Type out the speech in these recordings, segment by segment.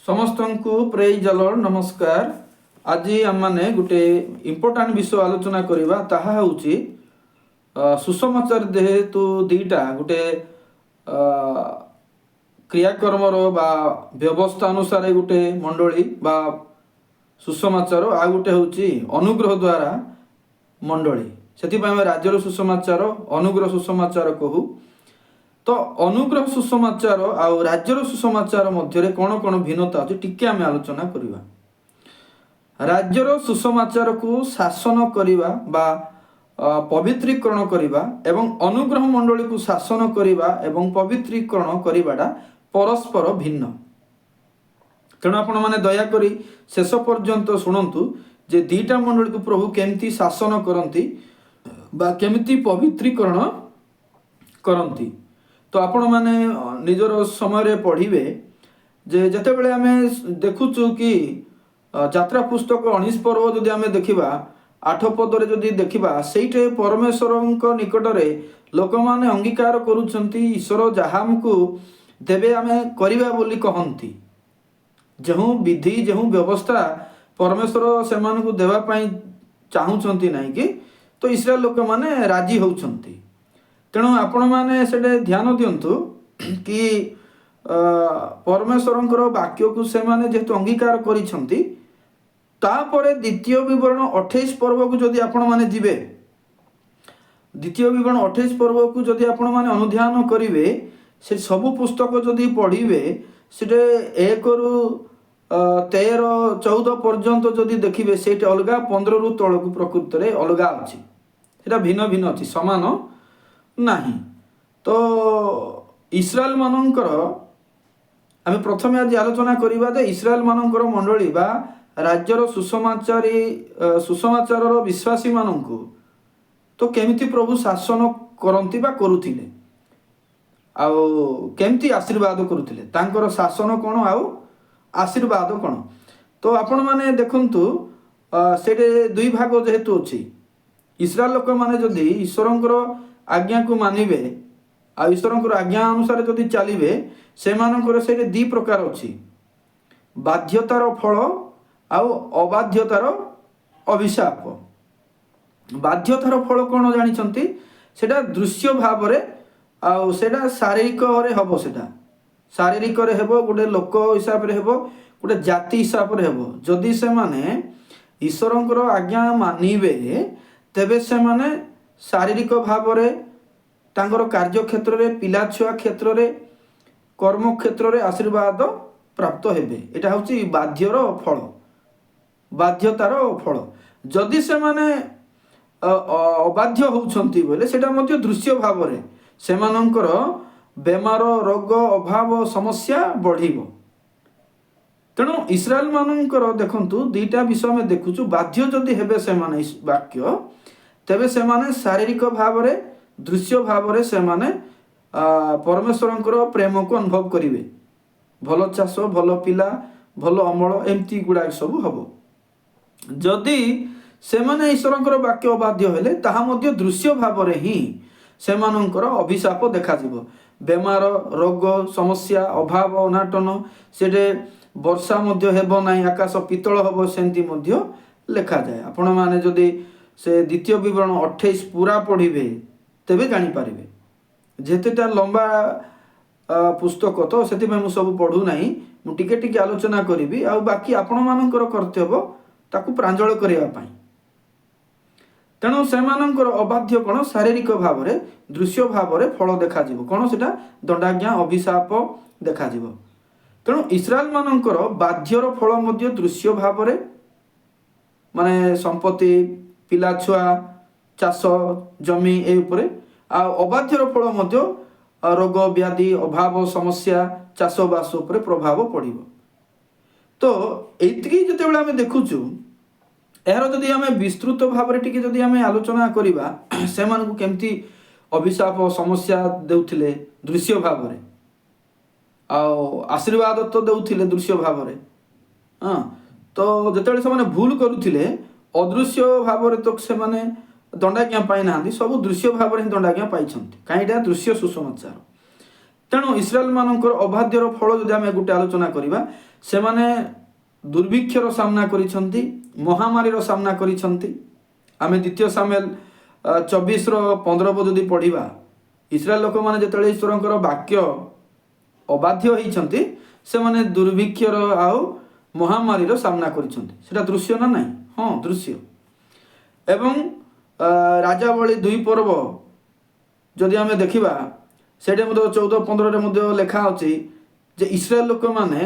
समस्त को praise the Lord नमस्कार। आज आम मैंने गोटे इम्पोर्टाट विषय आलोचना करवा ताहा होची सुसमाचार जेहेतु दीटा गोटे क्रियाकर्म बा व्यवस्था अनुसार गोटे मंडली बा सुसमाचार आ गोटे होची अनुग्रह द्वारा मंडली से राज्यर सुसमाचार अनुग्रह सुसमाचार कहू। तो अनुग्रह सुसमाचार आउ राज्यर सुसमाचार मध्य कौन कौन भिन्नता अच्छे टिके आम आलोचना करवा। राज्यर सुसमाचार को शासन करवा बा पवित्रीकरण करवा एवं अनुग्रह मंडली को शासन करवा एवं पवित्रीकरण करवाटा परस्पर भिन्न। तेणु आपण मैंने दयाकोरी शेष पर्यंत शुणु जे दीटा मंडली को प्रभु केमती शासन करती बा केमती पवित्रीकरण करती। तो आपण मैंने निजर समय पढ़े जे जते बेले आमे देखुचु कि यात्रा पुस्तक 19 पर्व जदि आमे देखिबा 8 पदरे जदि देखिबा सेइटे परमेश्वर निकटरे लोक माने अंगीकार करूछंती ईश्वर जहा हमकु देबे आमे करिबा बोली कहंती। जेहू विधि जेहू व्यवस्था परमेश्वर से मानकु देवा पई चाहुछंती नाही कि तो इस्राएल लोक माने राजी होउछंती। तेणु आपण मैंने से ध्यान दिंतु कि परमेश्वर वाक्य को से माने जेहेतु अंगीकार करिसंती तापरे द्वितीय विवरण 28 पर्व को जदि आपण माने जिबे द्वितीय विवरण 28 पर्व को जदि आपण माने अनुध्यान करिवे से सब पुस्तक जदि पढ़िबे से 1 रु 13 14 पर्यंत जदि देखिबे सेटे अलगा 15 रु तळ को प्रकृति रे अलगा अछि सेटा भिन्न भिन्न अछि समान नहीं। तो इस्राएल मानकर आम प्रथम आज आलोचना करवा जे इस्राएल मानकर मंडली बा राज्यर सुसमाचार विश्वासी मानू तो केमिति प्रभु शासन करती बा करुथिले आउ केमिति आशीर्वाद करुथिले तांकर शासन कौन आउ आशीर्वाद कौन। तो आपण माने देखंतु सेटे दुई भाग जेहेतु अछि इस्राएल लोक माने जदि ईश्वरंकर आज्ञा को मानिबे आ ईश्वर आज्ञा अनुसार जदि चलिबे से मानकर से दी प्रकार अछि बाध्यतार फल आउ अबाध्यतार अभिशाप। बाध्यतार फल कौन जानिछंती सेटा दृश्य भाव रे आउ सेटा शारीरिक रे हबो सेटा शारीरिक रे हेबो गोटे लोक हिसाब रे हेबो गोटे जाति हिसाब रे हेबो। जदि से माने ईश्वरंकर आज्ञा मानिबे तेबे से माने शारीरिक भाव रे तांकर कार्य क्षेत्र रे पिला छुआ क्षेत्र रे कर्म क्षेत्र रे आशीर्वाद प्राप्त हेबे। एटा होची बाध्यर फल बाध्यतार फल। जदि से माने अबाध्य होउछंती बोले सेटा मध्ये दृश्य भाव रे से मानकर बेमार रोग अभाव समस्या बढ़िबो। तेणु इस्राएल मानकर देखंतु दुईटा विषय में देखुछु बाध्य जदि हेबे से माने वाक्य तेबे से माने शारीरिक भाव रे दृश्य भाव रे से माने परमेश्वरंकर प्रेम को अनुभव करिवे भल चाष भल पिला भल अमल एमती गुड़ा सब हबो। जदि से माने ईश्वरंकर वाक्य अबाध्य हेले ताहा मध्ये दृश्य भाव रे ही से मानकर अभिशाप देखा जिवो बेमार रोग समस्या अभाव अनाटन सेटे वर्षा मध्ये हेबो नाही आकाश पितळ हबो सेंती मध्ये लेखा जाय। आपण माने जदि से द्वितीय विवरण 28 पूरा पढ़िबे तेबे जानी पारिबे जेतेटा लंबा पुस्तक तो सेति में मु सब पढ़ू नाही मु टिके टिके आलोचना करिवि आ बाकी आपण मानकर कर्तव्य ताकू प्रांजल करिया पई। तेणु से मानकर अबाध्य कोन शारीरिक भाव रे दृश्य भाव रे फल देखा जिवो कोन सेटा दंडाज्ञा अभिशाप देखा जिवो। तेणु इस्राएल मानकर बाध्यर फल मध्ये दृश्य भाव रे माने संपत्ति पिला छुआ चाष जमी ए उपरे आ अबाध्यर फल मध्ये रोग व्याधि अभाव समस्या चाषबास उपरे प्रभाव पड़िबो। तो एतिकी जते बेला हमें देखुछु एहर जदि हमें विस्तृत भाव रे टिके जदि हमें आलोचना करिबा से मानकु केमती अभिशाप समस्या देउथिले दृश्य भाव रे आ आशीर्वाद तो देउथिले दृश्य भाव रे हां। तो जते बेले से माने भूल करूथिले अदृश्य भाव रे तो से माने दंडाज्ञा पाई ना सब दृश्य भाव रे दंडाज्ञा पाई छंती काईटा दृश्य सुसमाचार। ତେଣୁ ଇସ୍ରାଏଲ ମାନଙ୍କର ଅବାଧ୍ୟର ଫଳ ଯଦି ଆମେ ଗୋଟେ ଆଲୋଚନା କରିବା, ସେମାନେ ଦୁର୍ଭିକ୍ଷର ସାମ୍ନା କରିଛନ୍ତି, ମହାମାରୀର ସାମ୍ନା କରିଛନ୍ତି। ଆମେ ଦ୍ୱିତୀୟ ସାମୁଏଲ 24:15 ଯଦି ପଢ଼ିବା, ଇସ୍ରାଏଲ ଲୋକମାନେ ଯେତେବେଳେ ଈଶ୍ୱରଙ୍କର ବାକ୍ୟ ଅବାଧ୍ୟ ହେଇଛନ୍ତି, ସେମାନେ ଦୁର୍ଭିକ୍ଷର ଆଉ ମହାମାରୀର ସାମ୍ନା କରିଛନ୍ତି। ସେଟା ଦୃଶ୍ୟ ନା ନାହିଁ? ହଁ, ଦୃଶ୍ୟ। ଏବଂ ରାଜାବଳୀ 2 ପର୍ବ ଯଦି ଆମେ ଦେଖିବା, ସେଠି ମଧ୍ୟ 14-15ରେ ମଧ୍ୟ ଲେଖା ଅଛି ଯେ ଇସ୍ରାଏଲ ଲୋକମାନେ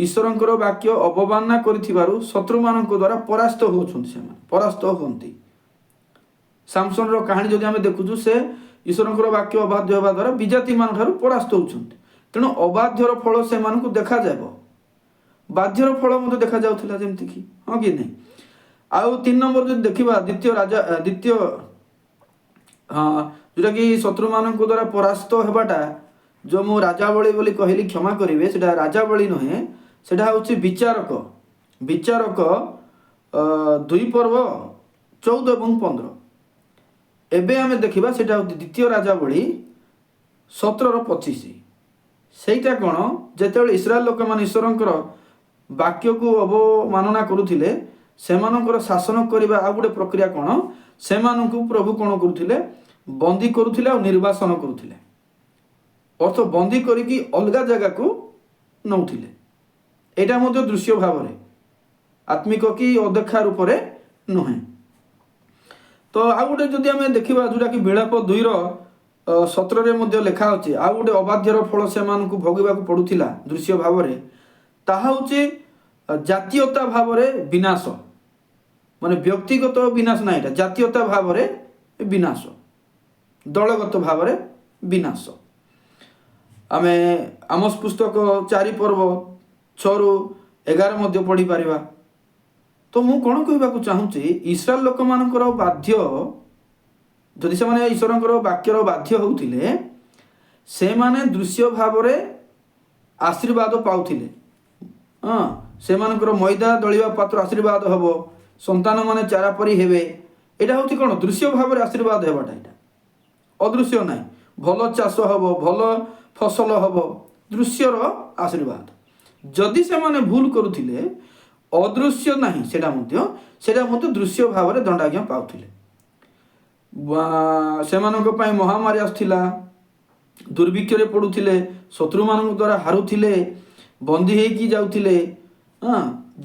ଈଶ୍ୱରଙ୍କର ବାକ୍ୟ ଅବମାନନା କରିଥିବାରୁ ଶତ୍ରୁମାନଙ୍କ ଦ୍ୱାରା ପରାସ୍ତ ହେଉଛନ୍ତି, ସେମାନେ ପରାସ୍ତ ହୁଅନ୍ତି। ସାମସନର କାହାଣୀ ଯଦି ଆମେ ଦେଖୁଛୁ, ସେ ଈଶ୍ୱରଙ୍କର ବାକ୍ୟ ଅବାଧ୍ୟ ହେବା ଦ୍ୱାରା ବିଜାତିମାନଙ୍କ ଠାରୁ ପରାସ୍ତ ହେଉଛନ୍ତି। ତେଣୁ ଅବାଧ୍ୟର ଫଳ ସେମାନଙ୍କୁ ଦେଖାଯାବ, ବାଧ୍ୟର ଫଳ ମଧ୍ୟ ଦେଖାଯାଉଥିଲା, ଯେମିତିକି, ହଁ କି ନାହିଁ? ଆଉ 3 ନମ୍ବର ଯଦି ଦେଖିବା, ଯେଉଁଟାକି ଶତ୍ରୁମାନଙ୍କ ଦ୍ୱାରା ପରାସ୍ତ ହେବାଟା, ଯେଉଁ ମୁଁ ରାଜାବଳୀ ବୋଲି କହିଲି, କ୍ଷମା କରିବେ, ସେଟା ରାଜାବଳୀ ନୁହେଁ, ସେଟା ହେଉଛି ବିଚାରକ 2 ପର୍ବ 14 ଏବଂ 15। ଏବେ ଆମେ ଦେଖିବା, ସେଟା ହେଉଛି ଦ୍ୱିତୀୟ ରାଜାବଳୀ 17-25। ସେଇଟା କ'ଣ, ଯେତେବେଳେ ଇସ୍ରାଏଲ ଲୋକମାନେ ଈଶ୍ୱରଙ୍କର ବାକ୍ୟକୁ ଅବମାନନା କରୁଥିଲେ, ସେମାନଙ୍କର ଶାସନ କରିବା ଆଉ ଗୋଟେ ପ୍ରକ୍ରିୟା କ'ଣ, ସେମାନଙ୍କୁ ପ୍ରଭୁ କ'ଣ କରୁଥିଲେ, ବନ୍ଦୀ କରୁଥିଲେ ଆଉ ନିର୍ବାସନ କରୁଥିଲେ। ଅର୍ଥ ବନ୍ଦୀ କରିକି ଅଲଗା ଜାଗାକୁ ନେଉଥିଲେ। ଏଇଟା ମଧ୍ୟ ଦୃଶ୍ୟ ଭାବରେ, ଆତ୍ମିକ କି ଅଦେଖା ରୂପରେ ନୁହେଁ। ତ ଆଉ ଗୋଟେ ଯଦି ଆମେ ଦେଖିବା, ଯେଉଁଟାକି ବିଳାପ 2:17ରେ ମଧ୍ୟ ଲେଖା ଅଛି, ଆଉ ଗୋଟେ ଅବାଧ୍ୟର ଫଳ ସେମାନଙ୍କୁ ଭୋଗିବାକୁ ପଡ଼ୁଥିଲା ଦୃଶ୍ୟ ଭାବରେ, ତାହା ହେଉଛି ଜାତୀୟତା ଭାବରେ ବିନାଶ। ମାନେ ବ୍ୟକ୍ତିଗତ ବିନାଶ ନାହିଁ, ଏଇଟା ଜାତୀୟତା ଭାବରେ ବିନାଶ, ଦଳଗତ ଭାବରେ ବିନାଶ। ଆମେ ଆମୋସ ପୁସ୍ତକ 4 ପର୍ବ 6-11 ମଧ୍ୟ ପଢ଼ିପାରିବା। ତ ମୁଁ କ'ଣ କହିବାକୁ ଚାହୁଁଛି, ଇସ୍ରାଏଲ ଲୋକମାନଙ୍କର ବାଧ୍ୟ, ଯଦି ସେମାନେ ଈଶ୍ୱରଙ୍କର ବାକ୍ୟର ବାଧ୍ୟ ହେଉଥିଲେ, ସେମାନେ ଦୃଶ୍ୟ ଭାବରେ ଆଶୀର୍ବାଦ ପାଉଥିଲେ। ସେମାନଙ୍କର ମଇଦା ଦଳିବା ପାତ୍ର ଆଶୀର୍ବାଦ ହେବ, ସନ୍ତାନମାନେ ଚାରା ପରି ହେବେ। ଏଇଟା ହେଉଛି କ'ଣ, ଦୃଶ୍ୟ ଭାବରେ ଆଶୀର୍ବାଦ ହେବାଟା, ଏଇଟା ଅଦୃଶ୍ୟ ନାହିଁ। ଭଲ ଚାଷ ହେବ, ଭଲ ଫସଲ ହେବ, ଦୃଶ୍ୟର ଆଶୀର୍ବାଦ। ଯଦି ସେମାନେ ଭୁଲ କରୁଥିଲେ, ଅଦୃଶ୍ୟ ନାହିଁ, ସେଟା ମଧ୍ୟ ଦୃଶ୍ୟ ଭାବରେ ଦଣ୍ଡାଜ୍ଞା ପାଉଥିଲେ। ସେମାନଙ୍କ ପାଇଁ ମହାମାରୀ ଆସୁଥିଲା, ଦୁର୍ଭିକ୍ଷରେ ପଡ଼ୁଥିଲେ, ଶତ୍ରୁମାନଙ୍କ ଦ୍ୱାରା ହାରୁଥିଲେ, ବନ୍ଦୀ ହେଇକି ଯାଉଥିଲେ।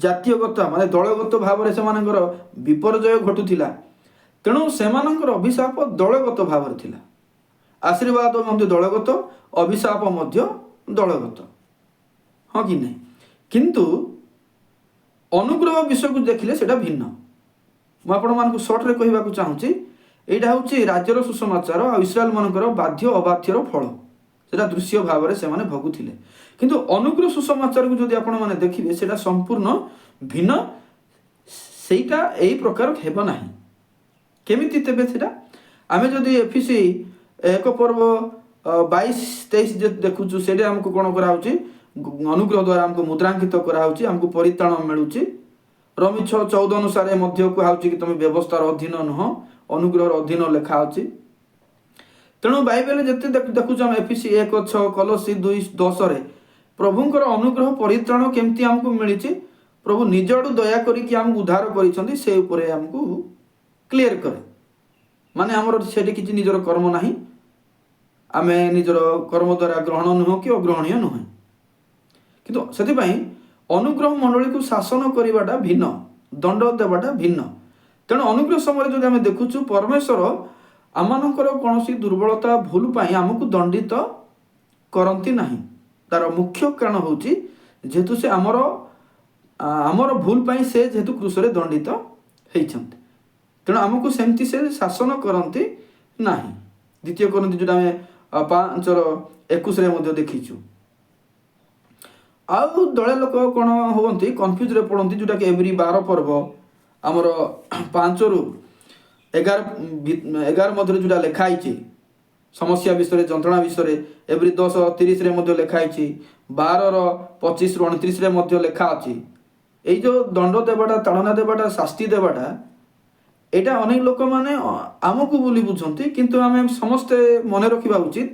ଜାତୀୟଗତ ମାନେ ଦଳଗତ ଭାବରେ ସେମାନଙ୍କର ବିପର୍ଯ୍ୟୟ ଘଟୁଥିଲା। ତେଣୁ ସେମାନଙ୍କର ଅଭିଶାପ ଦଳଗତ ଭାବରେ ଥିଲା। ଆଶୀର୍ବାଦ ମଧ୍ୟ ଦଳଗତ, ଅଭିଶାପ ମଧ୍ୟ ଦଳଗତ, ହଁ କି ନାହିଁ? କିନ୍ତୁ ଅନୁଗ୍ରହ ବିଷୟକୁ ଦେଖିଲେ ସେଟା ଭିନ୍ନ। ମୁଁ ଆପଣମାନଙ୍କୁ ସର୍ଟରେ କହିବାକୁ ଚାହୁଁଛି, ଏଇଟା ହେଉଛି ରାଜ୍ୟର ସୁସମାଚାର ଆଉ ଇସ୍ରାଏଲ ମାନଙ୍କର ବାଧ୍ୟ ଅବାଧ୍ୟର ଫଳ। ସେଟା ଦୃଶ୍ୟ ଭାବରେ ସେମାନେ ଭୋଗୁଥିଲେ। କିନ୍ତୁ ଅନୁଗ୍ରହ ସୁସମାଚାରକୁ ଯଦି ଆପଣମାନେ ଦେଖିବେ, ସେଟା ସମ୍ପୂର୍ଣ୍ଣ ଭିନ୍ନ। ସେଇଟା ଏଇ ପ୍ରକାର ହେବ ନାହିଁ। କେମିତି ତେବେ ସେଟା? ଆମେ ଯଦି ଏଫିସି 1 ପର୍ବ 22-23 ଦେଖୁଛୁ, ସେଇଟା ଆମକୁ କ'ଣ କରାହେଉଛି, ଅନୁଗ୍ରହ ଦ୍ୱାରା ଆମକୁ ମୁଦ୍ରାଙ୍କିତ କରାହେଉଛି, ଆମକୁ ପରିତ୍ରାଣ ମିଳୁଛି। ରୋମୀ 6:14 ଅନୁସାରେ ମଧ୍ୟ କୁହାହେଉଛି କି ତୁମେ ବ୍ୟବସ୍ଥାର ଅଧୀନ ନୁହଁ, ଅନୁଗ୍ରହର ଅଧୀନ ଲେଖା ଅଛି। ତେଣୁ ବାଇବେଲରେ ଯେତେ ଦେଖୁଛୁ ଆମେ, ଏଫିସି 1:6, କଲୋସି 2:10ରେ ପ୍ରଭୁଙ୍କର ଅନୁଗ୍ରହ ପରିତ୍ରାଣ କେମିତି ଆମକୁ ମିଳିଛି, ପ୍ରଭୁ ନିଜ ଆଡ଼ୁ ଦୟା କରିକି ଆମକୁ ଉଦ୍ଧାର କରିଛନ୍ତି, ସେ ଉପରେ ଆମକୁ କ୍ଲିୟର କରେ। ମାନେ ଆମର ସେଠି କିଛି ନିଜର କର୍ମ ନାହିଁ, ଆମେ ନିଜର କର୍ମ ଦ୍ୱାରା ଗ୍ରହଣ ନୁହଁ କି ଅଗ୍ରହଣୀୟ ନୁହେଁ। କିନ୍ତୁ ସେଥିପାଇଁ ଅନୁଗ୍ରହ ମଣ୍ଡଳୀକୁ ଶାସନ କରିବାଟା ଭିନ୍ନ, ଦଣ୍ଡ ଦେବାଟା ଭିନ୍ନ। ତେଣୁ ଅନୁଗ୍ରହ ସମୟରେ ଯଦି ଆମେ ଦେଖୁଛୁ, ପରମେଶ୍ୱର ଆମମାନଙ୍କର କୌଣସି ଦୁର୍ବଳତା ଭୁଲ ପାଇଁ ଆମକୁ ଦଣ୍ଡିତ କରନ୍ତି ନାହିଁ। ତାର ମୁଖ୍ୟ କାରଣ ହେଉଛି, ଯେହେତୁ ସେ ଆମର ଭୁଲ ପାଇଁ ସେ ଯେହେତୁ କ୍ରୁଶରେ ଦଣ୍ଡିତ ହେଇଛନ୍ତି, ତେଣୁ ଆମକୁ ସେମିତି ସେ ଶାସନ କରନ୍ତି ନାହିଁ। 2 କୋରିନ୍ଥୀ ଯେଉଁଟା ଆମେ 5:21ରେ ମଧ୍ୟ ଦେଖିଛୁ। ଆଉ ଦଳେ ଲୋକ କ'ଣ ହୁଅନ୍ତି, କନଫ୍ୟୁଜରେ ପଡ଼ନ୍ତି, ଯେଉଁଟାକି ଏଭ୍ରି 12 ପର୍ବ ଆମର 5-11 ମଧ୍ୟରେ ଯେଉଁଟା ଲେଖା ହେଇଛି, ସମସ୍ୟା ବିଷୟରେ, ଯନ୍ତ୍ରଣା ବିଷୟରେ। ଏଭ୍ରି 10:30ରେ ମଧ୍ୟ ଲେଖା ହେଇଛି, 12:25-29ରେ ମଧ୍ୟ ଲେଖା ଅଛି। ଏଇ ଯେଉଁ ଦଣ୍ଡ ଦେବାଟା, ତାଡ଼ନା ଦେବାଟା, ଶାସ୍ତି ଦେବାଟା, ଏଇଟା ଅନେକ ଲୋକମାନେ ଆମକୁ ବୋଲି ବୁଝନ୍ତି। କିନ୍ତୁ ଆମେ ସମସ୍ତେ ମନେ ରଖିବା ଉଚିତ,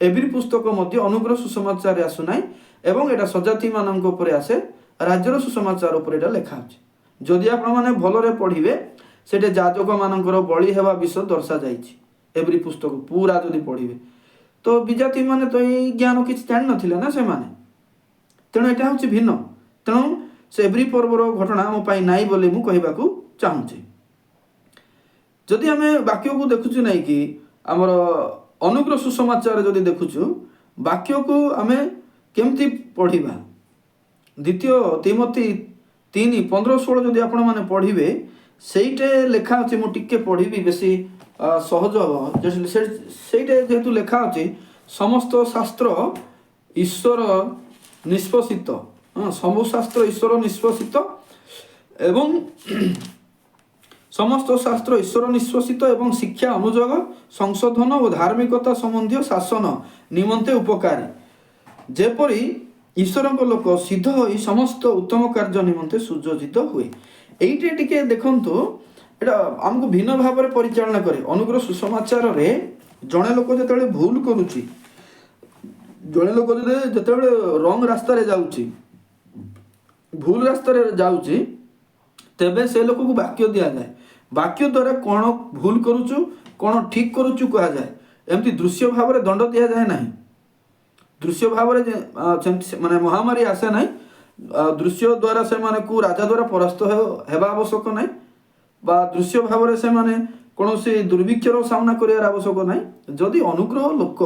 एव्री पुस्तक मध्य अनुग्रह सुसमाचार आसुना एवं एटा सजाती मानक उपरे आसे राज्यर सुसमाचार उपरे एटा लिखा अछि जदि आपण माने भलरे पढ़िबे सेटे जाजक मानकर बळी हेबा विषय दर्शा जाइछि एव्री पुस्तक पूरा जदि पढ़िबे तो विजाति माने तो ये ज्ञान किछि जानि नथिले ना से माने तेणु एटा होछि भिन्न तेणु से एव्री पर्वर घटना मो पाई नाई बोली मु कहबाकू चाहूछि जदि आमे वाक्य को देखुछु नै कि हमर अनुग्रह सुसमाचार जदि देखुछु वाक्य को आमे केमती पढ़िबा द्वितीय तिमोथी 3:15-16 जदि आपण माने पढ़िबे सेइटे लेखा अछि मु टिके पढ़िबी बेसी सहज हो सेइटे जेतु लेखा अछि समस्त शास्त्र ईश्वर निष्पसित सब शास्त्र ईश्वर निष्पसित एवं समस्त शास्त्र ईश्वर निष्पसित एवं शिक्षा अनुयोग संशोधन और धार्मिकता संबंधी शासन निमंते उपकारी जेपरी ईश्वर लोक सिद्ध हो समस्त उत्तम कार्य निमंते सुयोजित हुए एइटे टिके देखंतु एटा हमको भिन्न भाव में परिचालना करे अनुग्रह सुसमाचार रे जणे लोक जतले भूल करूची जणे लोक जतले रंग रास्ता रे जाउची भूल रास्ता रे जाउची तेबे से लोक को वाक्य दिया जाए वाक्य द्वारा कौन भूल करूचु कौन ठीक करूचु कहा जाए एमती दृश्य भाव में दंड दिया जाए नहीं दृश्य भाव में माने महामारी आसे नहीं दृश्य द्वारा से माने को राजा द्वारा परास्त हेबा आवश्यक नहीं बा दृश्य भाव में से माने कौनसी दुर्भिक्षर सामना करियार आवश्यक नहीं जदि अनुग्रह लोक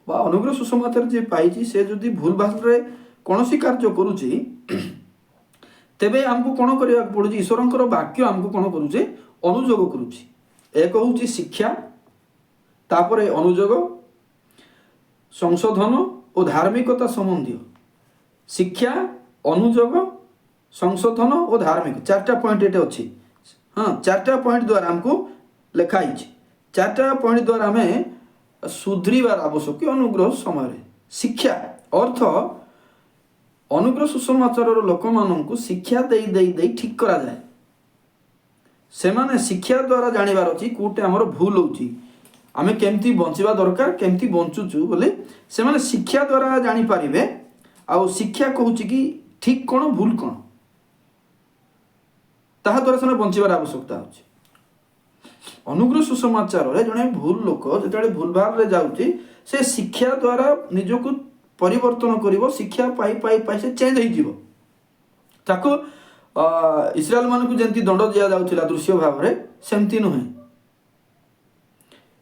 बा अनुग्रह सुसमाचार जे पाइछि से जदि भूल भाल रे कौनसी कार्य करूची तेबे हमको कौन करिया पड़ुची ईश्वरंकर वाक्य हमको कौन करूचे अनुयोग करूची एक होउची शिक्षा तापरे अनुयोग संशोधन और धार्मिकता संबंधी शिक्षा अनुयोग संशोधन और धार्मिक चारटा पॉइंट एटे अच्छी हाँ चारटा पॉइंट द्वारा हमको लिखाई चारटा पॉइंट द्वारा हमें सुधरीबार आवश्यक अनुग्रह समय शिक्षा अर्थ अनुग्रह सुसमाचार लोक मानू शिक्षा दे ठीक करा जाए से माने शिक्षा द्वारा जानिबार अछि कोटे हमर भूल होउची आमे केमती बंचिबा दरकार केमती बंचुचु बोले से माने शिक्षा द्वारा जानि पारिबे आ शिक्षा कहूची कि ठीक कोन भूल कोन ताहा द्वारा से बंचिबार आवश्यकता होची अनुग्रह सुसमाचार रे जने भूल लोक जतले भूल भाल रे जाउची से शिक्षा द्वारा निजको परिवर्तन करिवो शिक्षा पाई पाई पाई से चेंज होई जीवो ताको इस्राएल मान को जेंती दंड दिया जाउथिला दृश्य भाव रे सेमती नहे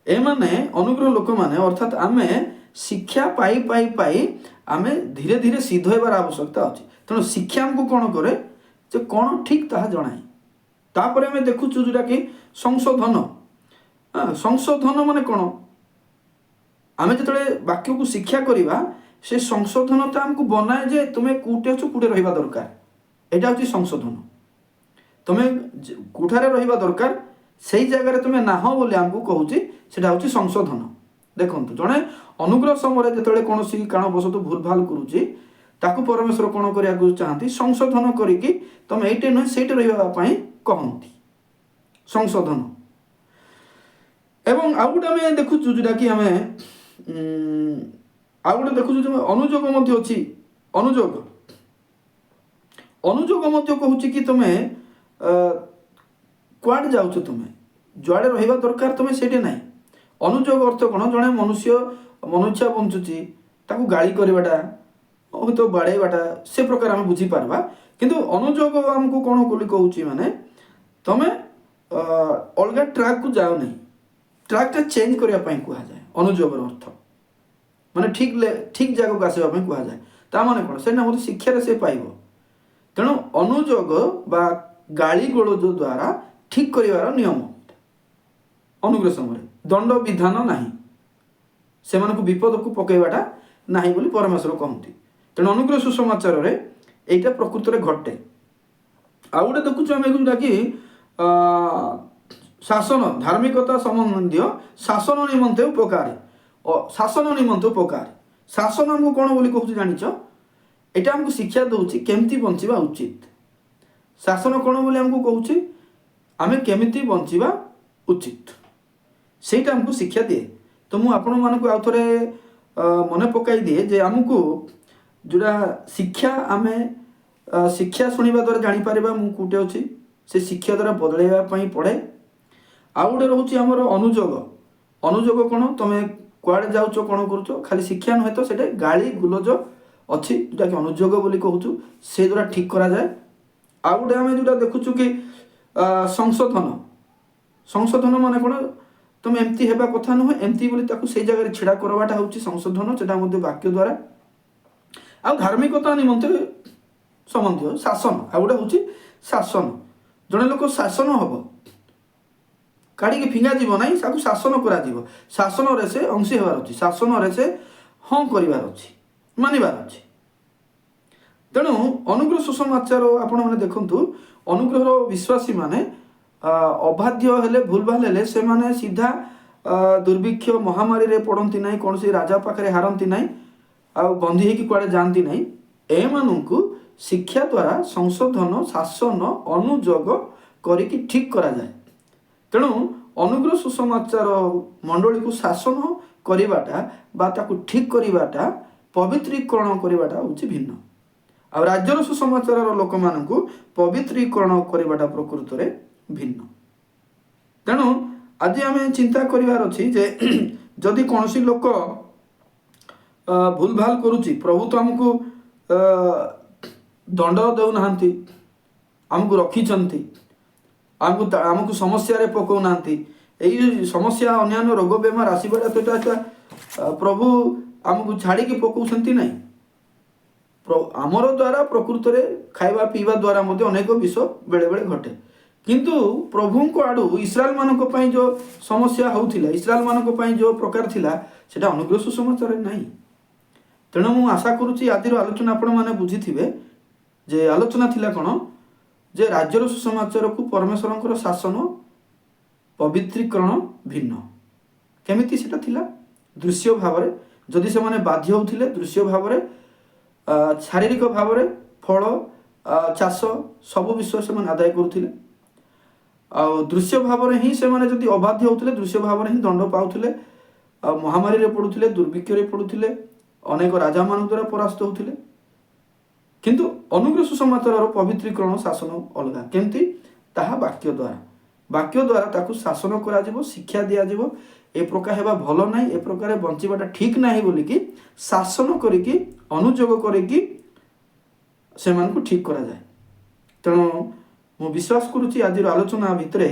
ए माने अनुग्रह लोक माने अर्थात आमे शिक्षा पाई पाई पाई आमे धीरे धीरे सिद्ध होबार आवश्यकता अछि तनो शिक्षा हमको कोन करे जे कोन ठीक ताहा जणाई तापरे हमें देखुछु जोटा कि संशोधन संशोधन माने कोन आमे जतले वाक्य को शिक्षा करिबा से संशोधनता हमको बनाए जे तुम्हें कूटे अच्छो कूटे रहिबा दरकार एटा होची संशोधन तुम्हें कुठारे रहिबा दरकार सेही जगह रे तुम्हें नाहो बोले हमको कहूची सेटा होची संशोधन देखंतु जणे अनुग्रह समय जेतले कोनोसी कारण बसत भूल भाल करूची ताकू परमेश्वर कोन करिया को चाहंती संशोधन करिकि तुम एटे न सेटे रहिबा पई कहंती संशोधन एवं आउटा में देखुछु जोटा कि हमें आ गोटे देखुछु अनुयोग मध्य अछि अनुयोग अनुयोग मध्य कहूची कि तुमे क्वाड जाउछु तुमे जुआडे रहिबा दरकार तुमे सेटे नाही अनुयोग अर्थ कोन जणे मनुष्य बंचुची ताकू गाली करबाटा ओ तो बाड़ेबाटा से प्रकार हम बुझी पारबा किंतु अनुयोग हमको कोन कोली कहूची माने तुमे अलगा ट्रैक को जाओ नहीं ट्रैक टा चेंज करिया पई कुहा जाय अनुयोग अर्थ माने ठीक जगह को आसवा में कहा जाए ता माने कोन से ना मते शिक्षा रे से पाइबो तेणु अनुयोग बा गाली गोलज द्वारा ठीक करिवार नियम अनुग्रह समय दंड विधान नाही से माने को विपद को पकेबाटा नाही बोली परमेश्वर कहंती तेणु अनुग्रह सुसमाचार रे एटा प्रकृत रे घटे आ गोटे देखुछु हम एगुडा कि शासन धार्मिकता संबंधी शासन निमंते उपकारी शासन निमंते उपकारी शासन हमको कौन बोली कहूँ जानिच एटा हमको शिक्षा दउची केमती बंचिबा उचित शासन कौन बोली हमको कहूँ आमे केमती बंचिबा उचित सेटा हमको शिक्षा दिए तो मु आपण मानक आउ थरे ମନେ ପକାଇ ଦିଏ ଯେ ଆମକୁ ଯେଉଁଟା ଶିକ୍ଷା ଆମେ ଶିକ୍ଷା ଶୁଣିବା ଦ୍ୱାରା ଜାଣିପାରିବା ମୁଁ କେଉଁଠି ଅଛି, ସେ ଶିକ୍ଷା ଦ୍ୱାରା ବଦଳାଇବା ପାଇଁ ପଡ଼େ। ଆଉ ଗୋଟେ ରହୁଛି ଆମର ଅନୁଯୋଗ। ଅନୁଯୋଗ କ'ଣ, ତୁମେ କୁଆଡ଼େ ଯାଉଛ, କ'ଣ କରୁଛ, ଖାଲି ଶିକ୍ଷା ନୁହେଁ ତ ସେଇଟା ଗାଳି ଗୁଲଜ ଅଛି, ଯେଉଁଟାକି ଅନୁଯୋଗ ବୋଲି କହୁଛୁ, ସେ ଦ୍ୱାରା ଠିକ୍ କରାଯାଏ। ଆଉ ଗୋଟେ ଆମେ ଯେଉଁଟା ଦେଖୁଛୁ କି ସଂଶୋଧନ। ସଂଶୋଧନ ମାନେ କ'ଣ, ତୁମେ ଏମିତି ହେବା କଥା ନୁହେଁ, ଏମିତି ବୋଲି ତାକୁ ସେଇ ଜାଗାରେ ଛିଡ଼ା କରବାଟା ହେଉଛି ସଂଶୋଧନ, ସେଟା ମଧ୍ୟ ବାକ୍ୟ ଦ୍ୱାରା। ଆଉ ଧାର୍ମିକତା ନିମନ୍ତେ ସମ୍ବନ୍ଧୀୟ ଶାସନ, ଆଉ ଗୋଟେ ହେଉଛି ଶାସନ। ଜଣେ ଲୋକ ଶାସନ ହେବ, କାଢ଼ିକି ଫିଙ୍ଗା ଯିବ ନାହିଁ, ତାକୁ ଶାସନ କରାଯିବ। ଶାସନରେ ସେ ଅଂଶୀ ହେବାର ଅଛି, ଶାସନରେ ସେ ହଁ କରିବାର ଅଛି, ମାନିବାର ଅଛି। ତେଣୁ ଅନୁଗ୍ରହ ସୁସମାଚାର ଆପଣମାନେ ଦେଖନ୍ତୁ, ଅନୁଗ୍ରହର ବିଶ୍ୱାସୀମାନେ ଅବାଧ୍ୟ ହେଲେ, ଭୁଲ ଭାଲ ହେଲେ, ସେମାନେ ସିଧା ଦୁର୍ଭିକ୍ଷ ମହାମାରୀରେ ପଡ଼ନ୍ତି ନାହିଁ, କୌଣସି ରାଜା ପାଖରେ ହାରନ୍ତି ନାହିଁ, ଆଉ ବନ୍ଦୀ ହେଇକି କୁଆଡ଼େ ଯାଆନ୍ତି ନାହିଁ। ଏମାନଙ୍କୁ ଶିକ୍ଷା ଦ୍ୱାରା ସଂଶୋଧନ, ଶାସନ, ଅନୁଯୋଗ କରିକି ଠିକ୍ କରାଯାଏ। ତେଣୁ ଅନୁଗ୍ରହ ସୁସମାଚାର ମଣ୍ଡଳୀକୁ ଶାସନ କରିବାଟା ବା ତାକୁ ଠିକ୍ କରିବାଟା, ପବିତ୍ରୀକରଣ କରିବାଟା ହେଉଛି ଭିନ୍ନ। ଆଉ ରାଜ୍ୟର ସୁସମାଚାରର ଲୋକମାନଙ୍କୁ ପବିତ୍ରୀକରଣ କରିବାଟା ପ୍ରକୃତରେ ଭିନ୍ନ। ତେଣୁ ଆଜି ଆମେ ଚିନ୍ତା କରିବାର ଅଛି ଯେ ଯଦି କୌଣସି ଲୋକ ଭୁଲ ଭାଲ କରୁଛି, ପ୍ରଭୁ ତ ଆମକୁ ଦଣ୍ଡ ଦେଉନାହାନ୍ତି, ଆମକୁ ରଖିଛନ୍ତି, ଆମକୁ ସମସ୍ୟାରେ ପକାଉନାହାନ୍ତି। ଏଇ ସମସ୍ୟା, ଅନ୍ୟାନ୍ୟ ରୋଗ ବେମାର ଆସିବାଟା ତ ଏଇଟା ପ୍ରଭୁ ଆମକୁ ଛାଡ଼ିକି ପକାଉଛନ୍ତି ନାହିଁ। ଆମର ଦ୍ୱାରା ପ୍ରକୃତରେ ଖାଇବା ପିଇବା ଦ୍ୱାରା ମଧ୍ୟ ଅନେକ ବିଷ ବେଳେବେଳେ ଘଟେ। କିନ୍ତୁ ପ୍ରଭୁଙ୍କ ଆଡ଼ୁ ଇସ୍ରାଏଲମାନଙ୍କ ପାଇଁ ଯେଉଁ ସମସ୍ୟା ହେଉଥିଲା, ଇସ୍ରାଏଲମାନଙ୍କ ପାଇଁ ଯେଉଁ ପ୍ରକାର ଥିଲା, ସେଇଟା ଅନୁଗ୍ରହ ସୁସମାଚାରରେ ନାହିଁ। ତେଣୁ ମୁଁ ଆଶା କରୁଛି ଆଜିର ଆଲୋଚନା ଆପଣମାନେ ବୁଝିଥିବେ ଯେ ଆଲୋଚନା ଥିଲା କ'ଣ, ଯେ ରାଜ୍ୟର ସୁସମାଚାରକୁ ପରମେଶ୍ୱରଙ୍କର ଶାସନ, ପବିତ୍ରୀକରଣ ଭିନ୍ନ। କେମିତି ସେଟା ଥିଲା? ଦୃଶ୍ୟ ଭାବରେ, ଯଦି ସେମାନେ ବାଧ୍ୟ ହେଉଥିଲେ, ଦୃଶ୍ୟ ଭାବରେ, ଶାରୀରିକ ଭାବରେ ଫଳ, ଚାଷ ସବୁ ବିଷୟ ସେମାନେ ଆଦାୟ କରୁଥିଲେ। ଆଉ ଦୃଶ୍ୟ ଭାବରେ ହିଁ ସେମାନେ ଯଦି ଅବାଧ୍ୟ ହେଉଥିଲେ, ଦୃଶ୍ୟ ଭାବରେ ହିଁ ଦଣ୍ଡ ପାଉଥିଲେ, ଆଉ ମହାମାରୀରେ ପଡ଼ୁଥିଲେ, ଦୁର୍ଭିକ୍ଷରେ ପଡ଼ୁଥିଲେ, ଅନେକ ରାଜାମାନଙ୍କ ଦ୍ୱାରା ପରାସ୍ତ ହେଉଥିଲେ। କିନ୍ତୁ ଅନୁଗ୍ରହ ସୁସମାଚାରର ପବିତ୍ରୀକରଣ ଶାସନ ଅଲଗା। କେମିତି? ତାହା ବାକ୍ୟ ଦ୍ୱାରା, ବାକ୍ୟ ଦ୍ୱାରା ତାକୁ ଶାସନ କରାଯିବ, ଶିକ୍ଷା ଦିଆଯିବ, ଏ ପ୍ରକାର ହେବା ଭଲ ନାହିଁ, ଏ ପ୍ରକାର ବଞ୍ଚିବାଟା ଠିକ୍ ନାହିଁ ବୋଲିକି ଶାସନ କରିକି, ଅନୁଯୋଗ କରିକି ସେମାନଙ୍କୁ ଠିକ୍ କରାଯାଏ। ତେଣୁ ମୁଁ ବିଶ୍ୱାସ କରୁଛି ଆଜିର ଆଲୋଚନା ଭିତରେ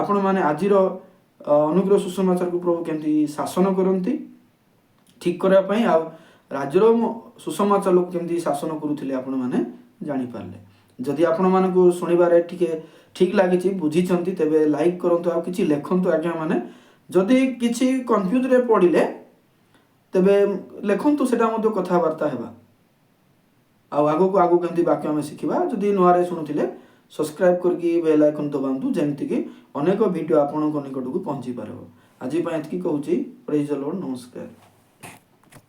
ଆପଣମାନେ ଆଜିର ଅନୁଗ୍ରହ ସୁସମାଚାରକୁ ପ୍ରଭୁ କେମିତି ଶାସନ କରନ୍ତି ଠିକ୍ କରିବା ପାଇଁ, ଆଉ ରାଜ୍ୟର ସୁସମାଚାର ଲୋକ କେମିତି ଶାସନ କରୁଥିଲେ ଆପଣମାନେ ଜାଣିପାରିଲେ। ଯଦି ଆପଣମାନଙ୍କୁ ଶୁଣିବାରେ ଟିକେ ଠିକ୍ ଲାଗିଛି, ବୁଝିଛନ୍ତି, ତେବେ ଲାଇକ୍ କରନ୍ତୁ, ଆଉ କିଛି ଲେଖନ୍ତୁ ଆଜ୍ଞା ମାନେ। ଯଦି କିଛି କନଫ୍ୟୁଜରେ ପଡ଼ିଲେ ତେବେ ଲେଖନ୍ତୁ, ସେଇଟା ମଧ୍ୟ କଥାବାର୍ତ୍ତା ହେବା। ଆଉ ଆଗକୁ କେମିତି ବାକ୍ୟ ଆମେ ଶିଖିବା। ଯଦି ନୂଆରେ ଶୁଣୁଥିଲେ ସବସ୍କ୍ରାଇବ୍ କରିକି ବେଲ୍ ଆଇକନ୍ ଦବାନ୍ତୁ, ଯେମିତିକି ଅନେକ ଭିଡ଼ିଓ ଆପଣଙ୍କ ନିକଟକୁ ପହଞ୍ଚି ପାରିବ। ଆଜି ପାଇଁ ଏତିକି କହୁଛି। ପ୍ରେଜ୍ ଦ ଲର୍ଡ। ନମସ୍କାର।